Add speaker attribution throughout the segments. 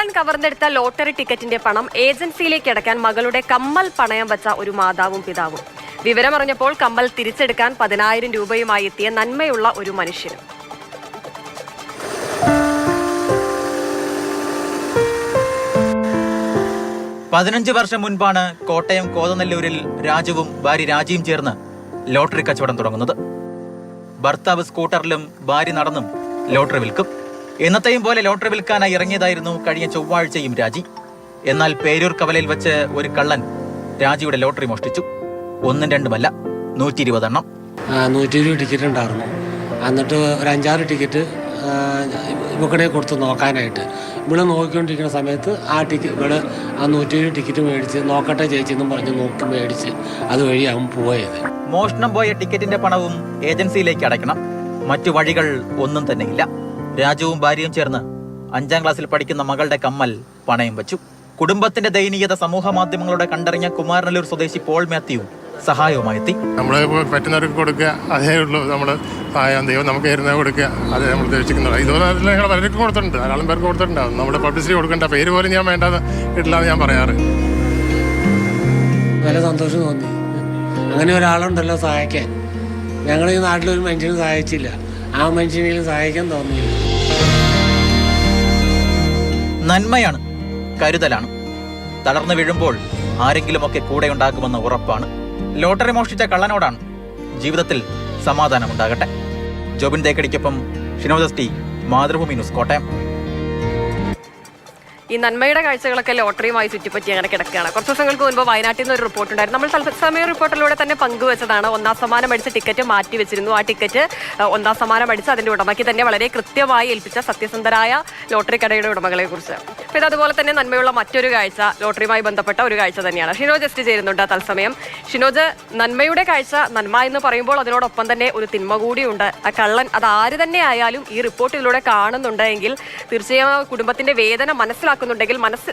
Speaker 1: കള്ളൻ കവർന്നെടുത്ത ലോട്ടറി ടിക്കറ്റിന്റെ പണം ഏജൻസിയിലേക്ക് അടയ്ക്കാൻ മകളുടെ കമ്മൽ പണയം വച്ച ഒരു മാതാവും പിതാവും. വിവരമറിഞ്ഞപ്പോൾ കമ്മൽ തിരിച്ചെടുക്കാൻ 10,000 രൂപയുമായി എത്തിയ നന്മയുള്ള ഒരു മനുഷ്യനും.
Speaker 2: പതിനഞ്ച് വർഷം മുൻപാണ് കോട്ടയം കോതനെല്ലൂരിൽ രാജുവും ഭാര്യ രാജിയും ചേർന്ന് ലോട്ടറി കച്ചവടം തുടങ്ങുന്നത്. ഭർത്താവ് സ്കൂട്ടറിലും ഭാര്യ നടന്നും ലോട്ടറി വിൽക്കും. എന്നത്തെയും പോലെ ലോട്ടറി വിൽക്കാനായി ഇറങ്ങിയതായിരുന്നു കഴിഞ്ഞ ചൊവ്വാഴ്ചയും രാജി. എന്നാൽ പേരൂർ കവലയിൽ വെച്ച് ഒരു കള്ളൻ രാജിയുടെ ലോട്ടറി മോഷ്ടിച്ചു. 1-2 120 എണ്ണം.
Speaker 3: 120 ടിക്കറ്റ് ഉണ്ടായിരുന്നു. എന്നിട്ട് ഒരു 5-6 ടിക്കറ്റ് ഇവക്കടെ കൊടുത്ത് നോക്കാനായിട്ട് ഇവിടെ നോക്കിക്കൊണ്ടിരിക്കുന്ന സമയത്ത് ഇവിടെ 120 ടിക്കറ്റ് മേടിച്ച് നോക്കട്ടെ ചേച്ചി എന്നും പറഞ്ഞ് നോക്കി മേടിച്ച് അതുവഴി അവൻ പോയത്.
Speaker 2: മോഷണം പോയ ടിക്കറ്റിന്റെ പണവും ഏജൻസിയിലേക്ക് അടയ്ക്കണം. മറ്റു വഴികൾ ഒന്നും തന്നെ ഇല്ല. രാജുവും ഭാര്യയും ചേർന്ന് 5ാം ക്ലാസ്സിൽ പഠിക്കുന്ന മകളുടെ കമ്മൽ പണയം വെച്ചു. കുടുംബത്തിന്റെ ദയനീയത സമൂഹ മാധ്യമങ്ങളുടെ കണ്ടറിഞ്ഞ കുമാരനല്ലൂർ സ്വദേശി പോൾ മാത്യു സഹായവുമായി എത്തി.
Speaker 4: നമ്മൾ പറ്റുന്നവർക്ക് കൊടുക്കുക, അതേ ഉള്ളൂ. നമ്മൾ സഹായം ദൈവം നമുക്ക് തരുന്നത് കൊടുക്കുക, അതേ നമ്മൾ ഉദ്ദേശിക്കുന്നത്. ഇതുപോലെ ഞങ്ങൾ പലർക്കും കൊടുത്തിട്ടുണ്ട്, ധാരാളം പേർക്ക് കൊടുത്തിട്ടുണ്ടാവും. നമ്മുടെ പബ്ലിസിറ്റി കൊടുക്കേണ്ട പേര് പോലും ഞാൻ വേണ്ടാന്ന് കിട്ടില്ലാന്ന് ഞാൻ പറയാറ്.
Speaker 3: നല്ല സന്തോഷം തോന്നി. അങ്ങനെ ഒരാളുണ്ടല്ലോ സഹായിക്കാൻ. ഞങ്ങൾ ഈ നാട്ടിലൊരു മനുഷ്യനും സഹായിച്ചില്ല, ആ മനുഷ്യനെങ്കിലും സഹായിക്കാൻ തോന്നിയില്ല.
Speaker 2: നന്മയാണ്, കരുതലാണ്. തളർന്നു വീഴുമ്പോൾ ആരെങ്കിലുമൊക്കെ കൂടെ ഉണ്ടാകുമെന്ന ഉറപ്പാണ്. ലോട്ടറി മോഷ്ടിച്ച കള്ളനോടാണ് ജീവിതത്തിൽ സമാധാനമുണ്ടാകട്ടെ. ജോബിൻ തേക്കടിക്കൊപ്പം ഷിനോജ് ടി, മാതൃഭൂമി ന്യൂസ്, കോട്ടയം.
Speaker 1: ഈ നന്മയുടെ കാഴ്ചകളൊക്കെ ലോട്ടറിയുമായി ചുറ്റിപ്പറ്റി അങ്ങനെ കിടക്കുകയാണ്. കുറച്ച് ദിവസങ്ങൾക്ക് മുൻപ് വയനാട്ടിൽ നിന്ന് ഒരു റിപ്പോർട്ട് ഉണ്ടായിരുന്നു. നമ്മൾ തത്സമയ റിപ്പോർട്ടിലൂടെ തന്നെ പങ്കുവച്ചതാണ്. 1ാം സമ്മാനം അടിച്ച ടിക്കറ്റ് മാറ്റി വെച്ചിരുന്നു. ആ ടിക്കറ്റ് 1ാം സമ്മാനം അടിച്ച് അതിന്റെ ഉടമയ്ക്ക് തന്നെ വളരെ കൃത്യമായി ഏൽപ്പിച്ച സത്യസന്ധരായ ലോട്ടറി കടയുടെ ഉടമകളെ കുറിച്ച്. അപ്പോൾ ഇത് അതുപോലെ തന്നെ നന്മയുള്ള മറ്റൊരു കാഴ്ച, ലോട്ടറിയുമായി ബന്ധപ്പെട്ട ഒരു കാഴ്ച തന്നെയാണ്. ഷിനോജ് ജസ്റ്റ് ചേരുന്നുണ്ട് തത്സമയം. ഷിനോജ്, നന്മയുടെ കാഴ്ച, നന്മ എന്ന് പറയുമ്പോൾ അതിനോടൊപ്പം തന്നെ ഒരു തിന്മ കൂടിയുണ്ട്. ആ കള്ളൻ അത് ആര് തന്നെ ആയാലും ഈ റിപ്പോർട്ടിലൂടെ കാണുന്നുണ്ടെങ്കിൽ തീർച്ചയായും കുടുംബത്തിന്റെ വേദന മനസ്സിലാക്കുന്നുണ്ടെങ്കിൽ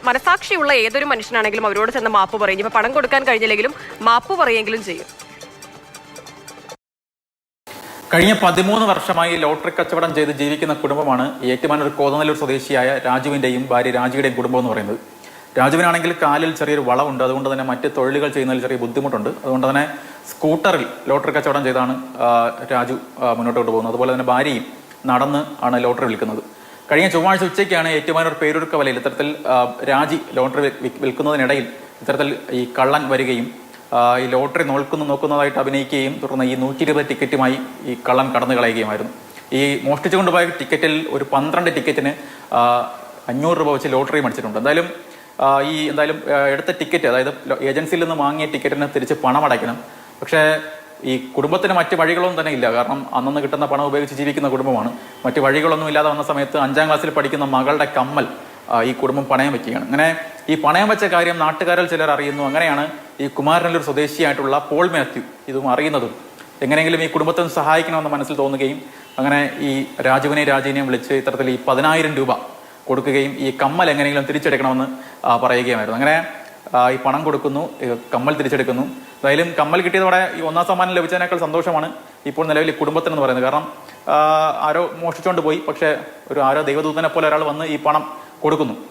Speaker 1: മനസാക്ഷിയുള്ള ഏതൊരു മനുഷ്യനാണെങ്കിലും അവരോട് ചെന്ന് മാപ്പ് പറയും. ഇപ്പൊ പണം കൊടുക്കാൻ കഴിഞ്ഞില്ലെങ്കിലും മാപ്പ് പറയുമെങ്കിലും ചെയ്യും.
Speaker 2: കഴിഞ്ഞ 13 വർഷമായി ലോട്ടറി കച്ചവടം ചെയ്ത് ജീവിക്കുന്ന കുടുംബമാണ് ഏറ്റുമാനൂർ കോതനെല്ലൂർ സ്വദേശിയായ രാജുവിന്റെയും ഭാര്യ രാജിയുടെയും കുടുംബം എന്ന് പറയുന്നത്. രാജുവിനാണെങ്കിൽ കാലിൽ ചെറിയൊരു വളവുണ്ട്. അതുകൊണ്ട് തന്നെ മറ്റ് തൊഴിലുകൾ ചെയ്യുന്നതിൽ ചെറിയ ബുദ്ധിമുട്ടുണ്ട്. അതുകൊണ്ട് തന്നെ സ്കൂട്ടറിൽ ലോട്ടറി കച്ചവടം ചെയ്താണ് രാജു മുന്നോട്ട് പോകുന്നത്. അതുപോലെ തന്നെ ഭാര്യയും നടന്ന് ആണ് ലോട്ടറി വിൽക്കുന്നത്. കഴിഞ്ഞ ചൊവ്വാഴ്ച ഉച്ചയ്ക്കാണ് ഏറ്റുമാനൂർ പേരൂർ കവലയിൽ ഇത്തരത്തിൽ രാജി ലോട്ടറി വിൽക്കുന്നതിനിടയിൽ ഇത്തരത്തിൽ ഈ കള്ളൻ വരികയും ഈ ലോട്ടറി നോക്കുന്നതായിട്ട് അഭിനയിക്കുകയും തുടർന്ന് ഈ 120 ടിക്കറ്റുമായി ഈ കള്ളൻ കടന്നു കളയുകയുമായിരുന്നു. ഈ മോഷ്ടിച്ചു കൊണ്ടുപോയ ടിക്കറ്റിൽ ഒരു 12 ടിക്കറ്റിന് 500 രൂപ വെച്ച് ലോട്ടറി മേടിച്ചിട്ടുണ്ട്. എന്തായാലും എടുത്ത ടിക്കറ്റ്, അതായത് ഏജൻസിയിൽ നിന്ന് വാങ്ങിയ ടിക്കറ്റിന് തിരിച്ച് പണം അടയ്ക്കണം. പക്ഷേ ഈ കുടുംബത്തിന് മറ്റ് വഴികളൊന്നും തന്നെ ഇല്ല. കാരണം അന്നന്ന് കിട്ടുന്ന പണം ഉപയോഗിച്ച് ജീവിക്കുന്ന കുടുംബമാണ്. മറ്റ് വഴികളൊന്നും ഇല്ലാതെ വന്ന സമയത്ത് 5ാം ക്ലാസ്സിൽ പഠിക്കുന്ന മകളുടെ കമ്മൽ ഈ കുടുംബം പണയം വയ്ക്കുകയാണ്. അങ്ങനെ ഈ പണയം വെച്ച കാര്യം നാട്ടുകാരിൽ ചിലർ അറിയുന്നു. അങ്ങനെയാണ് ഈ കുമാരനല്ലൂർ സ്വദേശിയായിട്ടുള്ള പോൾ മാത്യു ഇതും അറിയുന്നതും. എങ്ങനെയെങ്കിലും ഈ കുടുംബത്തിന് സഹായിക്കണമെന്ന് മനസ്സിൽ തോന്നുകയും അങ്ങനെ ഈ രാജീവിനെയും വിളിച്ച് ഇത്തരത്തിൽ ഈ 10,000 രൂപ കൊടുക്കുകയും ഈ കമ്മൽ എങ്ങനെയെങ്കിലും തിരിച്ചെടുക്കണമെന്ന് പറയുകയുമായിരുന്നു. അങ്ങനെ ഈ പണം കൊടുക്കുന്നു, കമ്മൽ തിരിച്ചെടുക്കുന്നു. എന്തായാലും കമ്മൽ കിട്ടിയതോടെ ഈ 1ാം സമ്മാനം ലഭിച്ചതിനേക്കാൾ സന്തോഷമാണ് ഇപ്പോൾ നിലവിൽ ഈ കുടുംബത്തിനെന്ന് പറയുന്നത്. കാരണം ആരോ മോഷ്ടിച്ചുകൊണ്ട് പോയി, പക്ഷേ ആരോ ദൈവദൂതനെ പോലെ ഒരാൾ വന്ന് ഈ പണം കൊടുക്കുന്നു.